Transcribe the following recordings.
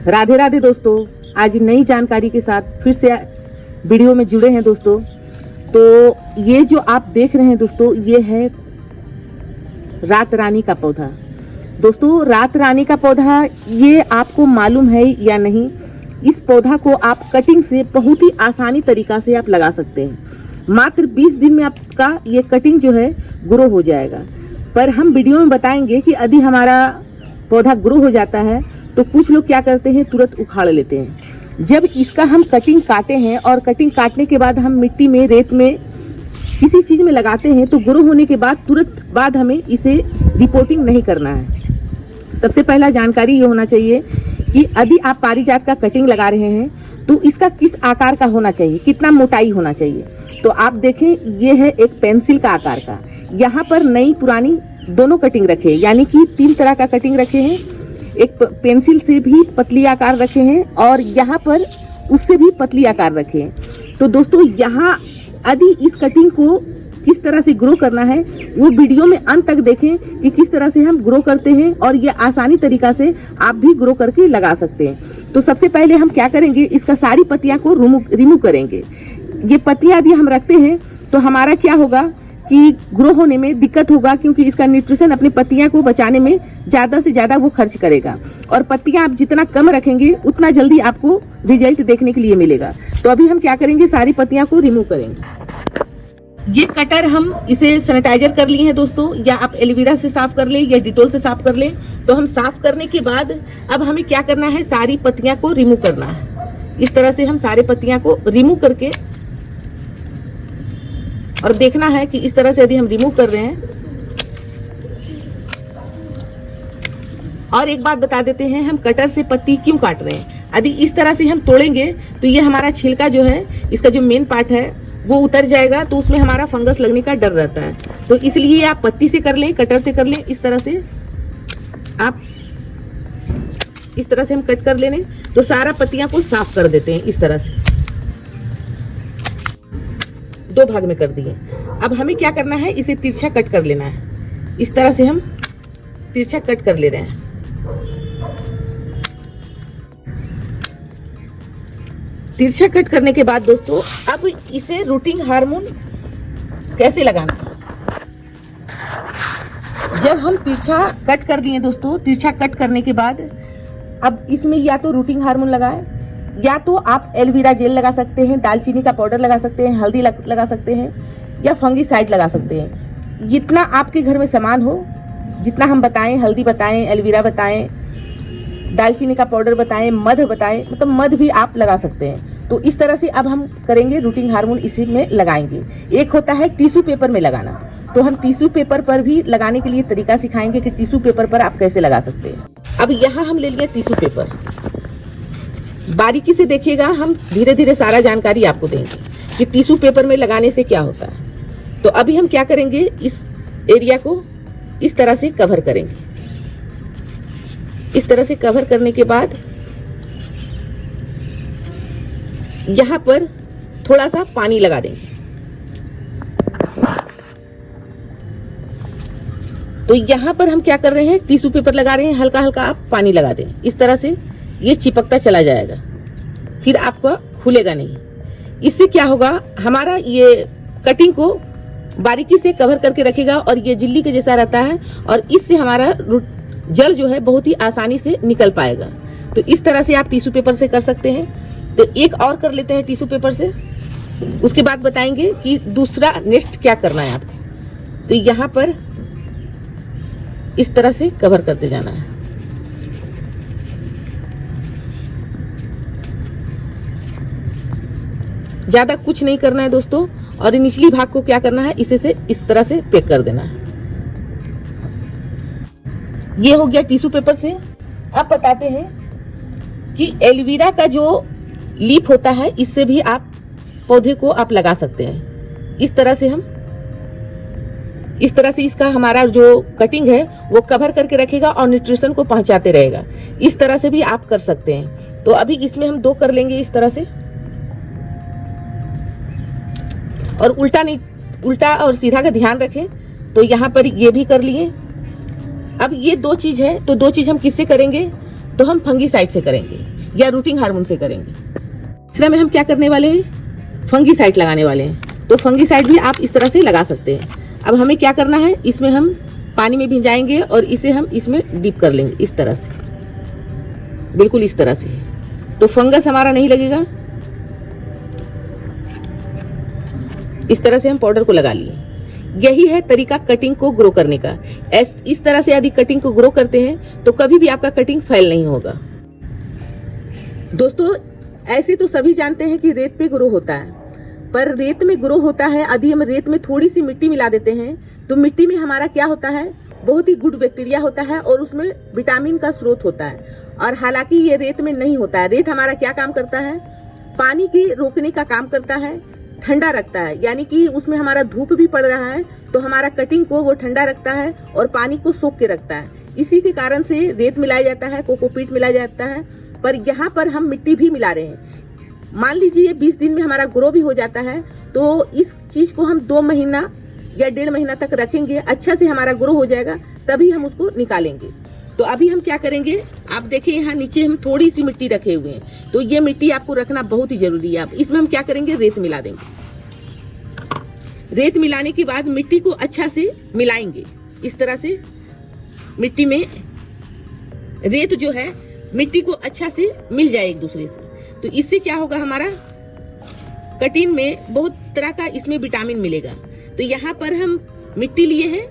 राधे राधे दोस्तों, आज नई जानकारी के साथ फिर से वीडियो में जुड़े हैं दोस्तों। तो ये जो आप देख रहे हैं दोस्तों, ये है रात रानी का पौधा। दोस्तों, रात रानी का पौधा ये आपको मालूम है या नहीं? इस पौधा को आप कटिंग से बहुत ही आसानी तरीका से आप लगा सकते हैं। मात्र 20 दिन में आपका ये कटिंग जो है ग्रो हो जाएगा। पर हम वीडियो में बताएंगे कि यदि हमारा पौधा ग्रो हो जाता है तो कुछ लोग क्या करते हैं, तुरंत उखाड़ लेते हैं। जब इसका हम कटिंग काटे हैं और कटिंग काटने के बाद हम मिट्टी में, रेत में, किसी चीज में लगाते हैं तो ग्रो होने के बाद तुरंत बाद हमें इसे रिपोर्टिंग नहीं करना है। सबसे पहला जानकारी ये होना चाहिए कि यदि आप पारिजात का कटिंग लगा रहे हैं तो इसका किस आकार का होना चाहिए, कितना मोटाई होना चाहिए। तो आप देखें, ये है एक पेंसिल का आकार का। यहाँ पर नई पुरानी दोनों कटिंग रखे, यानी कि 3 तरह का कटिंग रखे हैं। एक पेंसिल से भी पतली आकार रखे हैं और यहाँ पर उससे भी पतली आकार रखे हैं। तो दोस्तों, यहाँ यदि इस कटिंग को किस तरह से ग्रो करना है वो वीडियो में अंत तक देखें कि किस तरह से हम ग्रो करते हैं और ये आसानी तरीका से आप भी ग्रो करके लगा सकते हैं। तो सबसे पहले हम क्या करेंगे, इसका सारी पत्तियां को रिमूव करेंगे। ये पत्तियां यदि हम रखते हैं तो हमारा क्या होगा कि ग्रो होने में दिक्कत होगा, क्योंकि इसका न्यूट्रिशन अपनी पत्तियां को बचाने में ज्यादा से ज्यादा वो खर्च करेगा। और पत्तियां आप जितना कम रखेंगे उतना जल्दी आपको रिजल्ट देखने के लिए मिलेगा। तो अभी हम क्या करेंगे, सारी पत्तियां को रिमूव करेंगे। ये कटर हम इसे सैनिटाइजर कर लिए हैं दोस्तों, या आप एलोवेरा से साफ कर लें या डिटोल से साफ कर लें। तो हम साफ करने के बाद अब हमें क्या करना है, सारी पत्तियां को रिमूव करना है। इस तरह से हम सारी पत्तियां को रिमूव करके, और देखना है कि इस तरह से यदि हम रिमूव कर रहे हैं। और एक बात बता देते हैं, हम कटर से पत्ती क्यों काट रहे हैं। यदि इस तरह से हम तोड़ेंगे तो ये हमारा छिलका जो है, इसका जो मेन पार्ट है वो उतर जाएगा, तो उसमें हमारा फंगस लगने का डर रहता है। तो इसलिए आप पत्ती से कर लें, कटर से कर लें। इस तरह से आप, इस तरह से हम कट कर लेने तो सारा पत्तियां को साफ कर देते हैं। इस तरह से 2 भाग में कर दिए। अब हमें क्या करना है, इसे तिरछा कट कर लेना है। इस तरह से हम तिरछा कट कर ले रहे हैं। तिरछा कट करने के बाद दोस्तों, अब इसे रूटिंग हार्मोन कैसे लगाना है। जब हम तिरछा कट कर दिए दोस्तों, तिरछा कट करने के बाद अब इसमें या तो रूटिंग हार्मोन लगाएं, या तो आप एलोवेरा जेल लगा सकते हैं, दालचीनी का पाउडर लगा सकते हैं, हल्दी लगा सकते हैं, या फंगीसाइड लगा सकते हैं। जितना आपके घर में सामान हो, जितना हम बताएं, हल्दी बताएं, एलोवेरा बताएं, दालचीनी का पाउडर बताएं, मध बताएं, मतलब मध भी आप लगा सकते हैं। तो इस तरह से अब हम करेंगे, रूटिंग हार्मोन इसी में लगाएंगे। एक होता है टिश्यू पेपर में लगाना, तो हम टिश्यू पेपर पर भी लगाने के लिए तरीका सिखाएंगे कि टिश्यू पेपर पर आप कैसे लगा सकते हैं। अब यहाँ हम ले लिया टिश्यू पेपर, बारीकी से देखिएगा, हम धीरे धीरे सारा जानकारी आपको देंगे कि टिश्यू पेपर में लगाने से क्या होता है। तो अभी हम क्या करेंगे, इस एरिया को इस तरह से कवर करेंगे। इस तरह से कवर करने के बाद यहां पर थोड़ा सा पानी लगा देंगे। तो यहां पर हम क्या कर रहे हैं, टिश्यू पेपर लगा रहे हैं, हल्का हल्का आप पानी लगा दें। इस तरह से ये चिपकता चला जाएगा, फिर आपका खुलेगा नहीं। इससे क्या होगा, हमारा ये कटिंग को बारीकी से कवर करके रखेगा और ये झिल्ली के जैसा रहता है, और इससे हमारा जड़ जो है बहुत ही आसानी से निकल पाएगा। तो इस तरह से आप टिश्यू पेपर से कर सकते हैं। तो एक और कर लेते हैं टिश्यू पेपर से, उसके बाद बताएंगे कि दूसरा नेक्स्ट क्या करना है आपको। तो यहाँ पर इस तरह से कवर करते जाना है। ज्यादा कुछ नहीं करना है दोस्तों, और निचली भाग को क्या करना है, इसे से इस तरह से पैक कर देना है। ये हो गया टिश्यू पेपर से। अब बताते हैं कि एलोवेरा का जो लीफ होता है, इससे भी आप पौधे को आप लगा सकते हैं। इस तरह से हम, इस तरह से इसका हमारा जो कटिंग है वो कवर करके रखेगा और न्यूट्रिशन को पहुंचाते रहेगा। इस तरह से भी आप कर सकते हैं। तो अभी इसमें हम 2 कर लेंगे इस तरह से, और उल्टा नहीं, उल्टा और सीधा का ध्यान रखें। तो यहाँ पर ये भी कर लिए। अब ये 2 चीज है, तो 2 चीज हम किससे करेंगे, तो तो हम फंगीसाइड से करेंगे या रूटिंग हार्मोन से करेंगे। तीसरा में हम क्या करने वाले हैं, फंगीसाइड लगाने वाले हैं। तो फंगीसाइड भी आप इस तरह से लगा सकते हैं। अब हमें क्या करना है, इसमें हम पानी में भिजाएंगे और इसे हम इसमें डिप कर लेंगे इस तरह से, बिल्कुल इस तरह से, तो फंगस हमारा नहीं लगेगा। इस तरह से हम पाउडर को लगा लिए। यही है तरीका कटिंग को ग्रो करने का। इस तरह से यदि कटिंग को ग्रो करते हैं तो कभी भी आपका कटिंग फेल नहीं होगा। दोस्तों, ऐसे तो सभी जानते हैं कि रेत पे ग्रो होता है, पर रेत में ग्रो होता है यदि हम रेत में थोड़ी सी मिट्टी मिला देते हैं तो मिट्टी में हमारा क्या होता है, बहुत ही गुड बैक्टीरिया होता है और उसमें विटामिन का स्रोत होता है। और हालांकि ये रेत में नहीं होता है। रेत हमारा क्या काम करता है, पानी के रोकने का काम करता है, ठंडा रखता है, यानी कि उसमें हमारा धूप भी पड़ रहा है तो हमारा कटिंग को वो ठंडा रखता है और पानी को सोख के रखता है। इसी के कारण से रेत मिलाया जाता है, कोकोपीट मिलाया जाता है। पर यहाँ पर हम मिट्टी भी मिला रहे हैं। मान लीजिए 20 दिन में हमारा ग्रो भी हो जाता है तो इस चीज को हम 2 महीना या 1.5 महीना तक रखेंगे, अच्छा से हमारा ग्रो हो जाएगा, तभी हम उसको निकालेंगे। तो अभी हम क्या करेंगे, आप देखिए यहाँ नीचे हम थोड़ी सी मिट्टी रखे हुए हैं, तो ये मिट्टी आपको रखना बहुत ही जरूरी है। अब इसमें हम क्या करेंगे, रेत मिला देंगे। रेत मिलाने के बाद मिट्टी को अच्छा से मिलाएंगे इस तरह से। मिट्टी में रेत जो है मिट्टी को अच्छा से मिल जाए एक दूसरे से, तो इससे क्या होगा, हमारा कटिंग में बहुत तरह का इसमें विटामिन मिलेगा। तो यहाँ पर हम मिट्टी लिए हैं,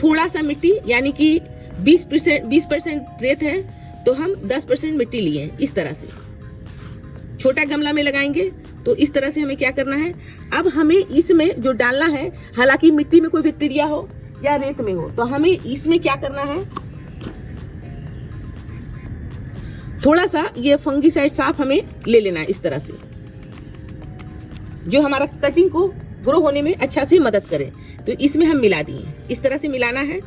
थोड़ा सा मिट्टी, यानी कि 20% रेत है तो हम 10% मिट्टी लिए हैं। इस तरह से छोटा गमला में लगाएंगे। तो इस तरह से हमें क्या करना है, अब हमें इसमें जो डालना है, हालांकि मिट्टी में कोई बैक्टीरिया हो या रेत में हो, तो हमें इसमें क्या करना है, थोड़ा सा ये फंगीसाइड साफ हमें ले लेना है इस तरह से, जो हमारा कटिंग को ग्रो होने में अच्छा से मदद करे। तो इसमें हम मिला दिए, इस तरह से मिलाना है।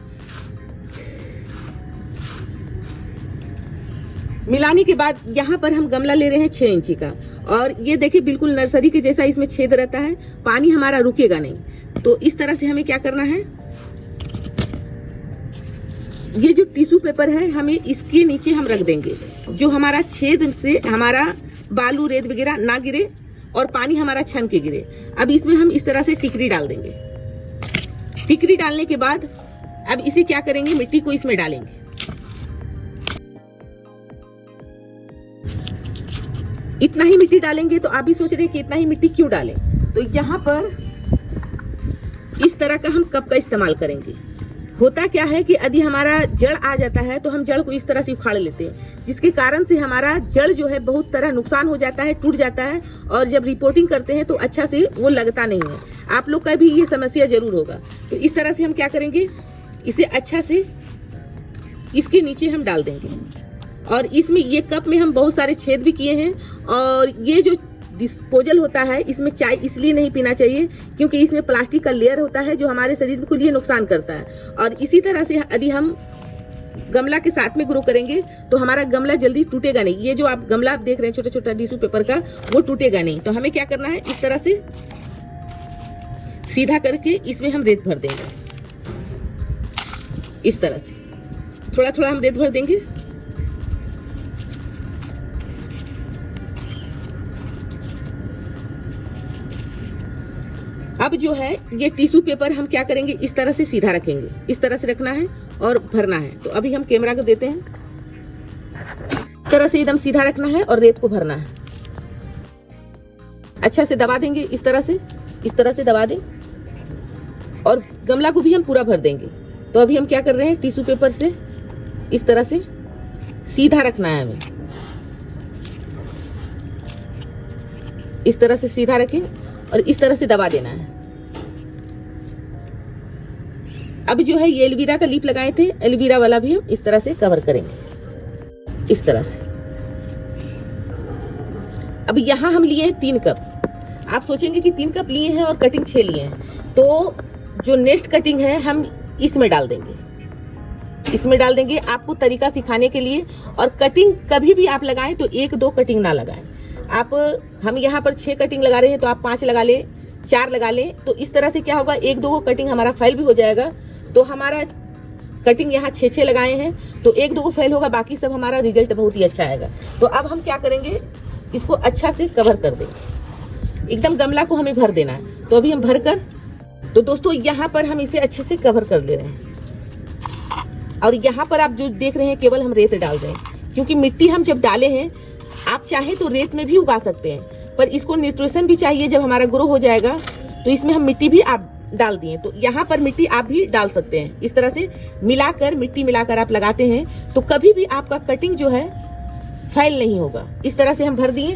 मिलाने के बाद यहाँ पर हम गमला ले रहे हैं 6 इंची का, और ये देखिए बिल्कुल नर्सरी के जैसा इसमें छेद रहता है, पानी हमारा रुकेगा नहीं। तो इस तरह से हमें क्या करना है, ये जो टिश्यू पेपर है हमें इसके नीचे हम रख देंगे, जो हमारा छेद से हमारा बालू रेत वगैरह ना गिरे और पानी हमारा छन के गिरे। अब इसमें हम इस तरह से टिकरी डाल देंगे। टिकरी डालने के बाद अब इसे क्या करेंगे, मिट्टी को इसमें डालेंगे। इतना ही मिट्टी डालेंगे। तो आप भी सोच रहे हैं कि इतना ही मिट्टी क्यों डालें, तो यहाँ पर इस तरह का हम कप का इस्तेमाल करेंगे। होता क्या है कि यदि हमारा जड़ आ जाता है तो हम जड़ को इस तरह से उखाड़ लेते हैं, जिसके कारण से हमारा जड़ जो है बहुत तरह नुकसान हो जाता है, टूट जाता है, और जब रिपोर्टिंग करते हैं तो अच्छा से वो लगता नहीं है। आप लोग का भी ये समस्या जरूर होगा। तो इस तरह से हम क्या करेंगे, इसे अच्छा से इसके नीचे हम डाल देंगे। और इसमें ये कप में हम बहुत सारे छेद भी किए हैं। और ये जो डिस्पोजल होता है, इसमें चाय इसलिए नहीं पीना चाहिए क्योंकि इसमें प्लास्टिक का लेयर होता है जो हमारे शरीर को लिए नुकसान करता है। और इसी तरह से यदि हम गमला के साथ में ग्रो करेंगे तो हमारा गमला जल्दी टूटेगा नहीं। ये जो आप गमला आप देख रहे हैं छोटा छोटा टिश्यू पेपर का, वो टूटेगा नहीं। तो हमें क्या करना है, इस तरह से सीधा करके इसमें हम रेत भर देंगे। इस तरह से थोड़ा थोड़ा हम रेत भर देंगे। अब जो है ये टिश्यू पेपर हम क्या करेंगे, इस तरह से सीधा रखेंगे। इस तरह से रखना है और भरना है। तो अभी हम कैमरा को देते हैं, इस तरह से एकदम सीधा रखना है और रेत को भरना है। अच्छा से दबा देंगे, इस तरह से दबा दें, और गमला को भी हम पूरा भर देंगे। तो अभी हम क्या कर रहे हैं, टिश्यू पेपर से इस तरह से सीधा रखना है हमें। इस तरह से सीधा रखें और इस तरह से दबा देना है। अब जो है ये एलोवेरा का लीफ लगाए थे, एलोवेरा वाला भी हम इस तरह से कवर करेंगे, इस तरह से। अब यहाँ हम लिए हैं 3 कप। आप सोचेंगे कि 3 कप लिए हैं और कटिंग 6 लिए हैं, तो जो नेक्स्ट कटिंग है हम इसमें डाल देंगे। आपको तरीका सिखाने के लिए। और कटिंग कभी भी आप लगाएं तो 1-2 कटिंग ना लगाएं। हम यहाँ पर 6 कटिंग लगा रहे हैं तो आप 5 लगा ले, 4 लगा ले। तो इस तरह से क्या होगा, 1-2 कटिंग हमारा फेल भी हो जाएगा। तो हमारा कटिंग यहाँ 6 लगाए हैं, तो 1-2 फेल होगा, बाकी सब हमारा रिजल्ट बहुत ही अच्छा आएगा। तो अब हम क्या करेंगे, इसको अच्छा से कवर कर दें। एकदम गमला को हमें भर देना है। तो अभी हम भर कर, तो दोस्तों यहाँ पर हम इसे अच्छे से कवर कर ले रहे हैं। और यहाँ पर आप जो देख रहे हैं केवल हम रेत डाल रहे हैं, क्योंकि मिट्टी हम जब डाले हैं, आप चाहे तो रेत में भी उगा सकते हैं, पर इसको न्यूट्रिशन भी चाहिए। जब हमारा ग्रो हो जाएगा तो इसमें हम मिट्टी भी आप डाल दिए, तो यहाँ पर मिट्टी आप भी डाल सकते हैं। इस तरह से मिलाकर, मिट्टी मिलाकर आप लगाते हैं तो कभी भी आपका कटिंग जो है फेल नहीं होगा। इस तरह से हम भर दिए।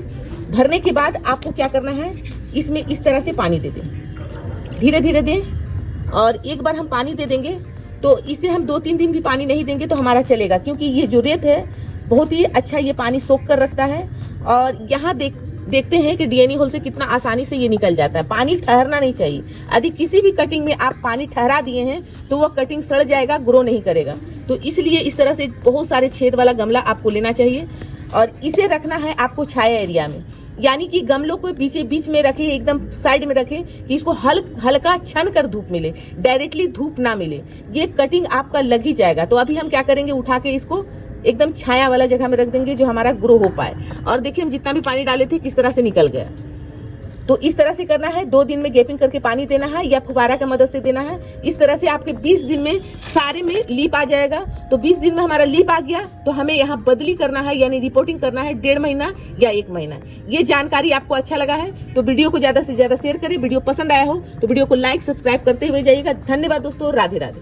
भरने के बाद आपको क्या करना है, इसमें इस तरह से पानी दे दें, धीरे धीरे दें। और एक बार हम पानी दे देंगे तो इसे हम 2-3 दिन भी पानी नहीं देंगे तो हमारा चलेगा, क्योंकि ये जो रेत है बहुत ही अच्छा ये पानी सोख कर रखता है। और यहाँ देखते हैं कि डीएनए होल से कितना आसानी से ये निकल जाता है। पानी ठहरना नहीं चाहिए। यदि किसी भी कटिंग में आप पानी ठहरा दिए हैं तो वो कटिंग सड़ जाएगा, ग्रो नहीं करेगा। तो इसलिए इस तरह से बहुत सारे छेद वाला गमला आपको लेना चाहिए और इसे रखना है आपको छाया एरिया में, यानी कि गमलों को बीच में रखें, एकदम साइड में रखें कि इसको हल्का छन कर धूप मिले, डायरेक्टली धूप ना मिले। ये कटिंग आपका लग ही जाएगा। तो अभी हम क्या करेंगे, उठा के इसको एकदम छाया वाला जगह में रख देंगे जो हमारा ग्रो हो पाए। और देखिए हम जितना भी पानी डाले थे किस तरह से निकल गया। तो इस तरह से करना है। 2 दिन में गैपिंग करके पानी देना है या फुवारा की मदद से देना है। इस तरह से आपके 20 दिन में सारे में लीप आ जाएगा। तो 20 दिन में हमारा लीप आ गया तो हमें यहाँ बदली करना है, यानी रिपोर्टिंग करना है 1.5 महीना या 1 महीना। ये जानकारी आपको अच्छा लगा है तो वीडियो को ज्यादा से ज्यादा शेयर करें। वीडियो पसंद आया हो तो वीडियो को लाइक सब्सक्राइब करते हुए जाइएगा। धन्यवाद दोस्तों, राधे राधे।